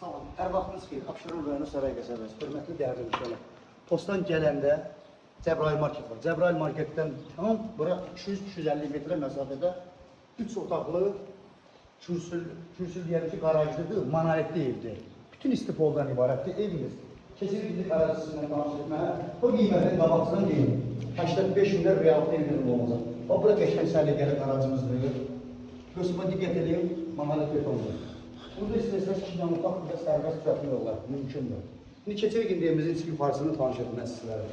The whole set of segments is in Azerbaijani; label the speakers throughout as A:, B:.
A: Sağ olun. Hər vaxtınız xeyir. Abşeron rayonu Saray qəsəbəsi. Hörmətli dəyərli müşahidələr. Postdan gələndə Cəbrayıl market var. Cəbrayıl marketdən tam bura 200-250 metrə məsafədə 3 otaqlı kürsül deyəlim ki, qarajlıdır, monolitli evdir. Bütün istifoldan ibarətdir evimiz. Keçirik indi qarajısından tanış etməyə. Bu qiymətin qabaqçıdan deyil. 85 minlər realtı evlərim olacaq. O, bura qəşəng səliqəli qarajımızdır. Gözümə diqqət edeyim, monolit betondur. Burada istəsəz ki, yanıqaq burada sərbəst düzəltmək olar, mümkündür. İndi keçirik indi evimizin içki farsını tanış etmək sizlərə.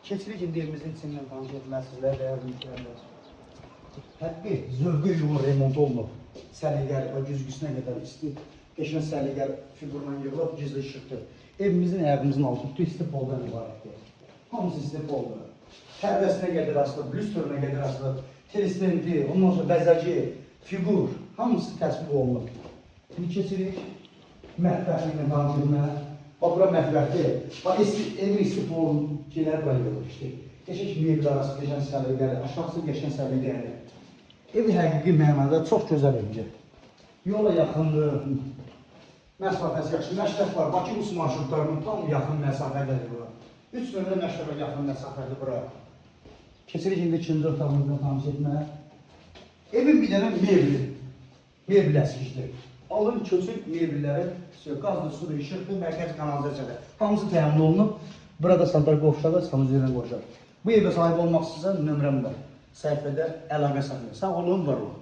A: Keçirik indi evimizin içindən tanış etmək sizlərə, dəyərli müşahidələr. Həqqi, zövqü yolu remont olunub. Səliqəli, o güzgüsünə qədər isti, qəşəng səliqəli figurla yığılıb, gizli işıqdır. Evimizin, ayağımızın altı bütün istifoldan ibarətdir. Hamısı istifoldur. Pərdəsinə qədər asılıb, lüstruna qədər asılıb, teleslendi, ondan sonra bəzəci, figur, hamısı təsbih olunub. Şimdi keçirik mətbəxliklə tanış etməyə. Bax, bura mətbəxdir. Bax, evin istifol şeyləri bura yığılıb işte. Qəşəng mebel arası, qəşəng səliqəli, aşağısı qəşəng səliqəli. Evi həqiqi mənada çox gözəl evdir. Yola yaxındır, məsafəsi yaxşı. Məşrəf var, Bakı Rus marşrutlarının tam yaxın məsafədədir bura. 3 nömrə məşrəfə yaxın məsafədir bura. Keçirik indi ikinci otağımızla tanış etməyə. Evin bir dənə mebel əskikdir. Alın, köçün mebelləri, qazdır, sudur, işıqdır, mərkəz kanalizasiyadır. Hamısı təmin olunub. Burada sandar qovşalar, sanuziyyə qoşar. Bu evə sahib olmaq istəyirsən, nömrəm var. Səhifədə əlaqə saxlayın. Sağ olun, var olun.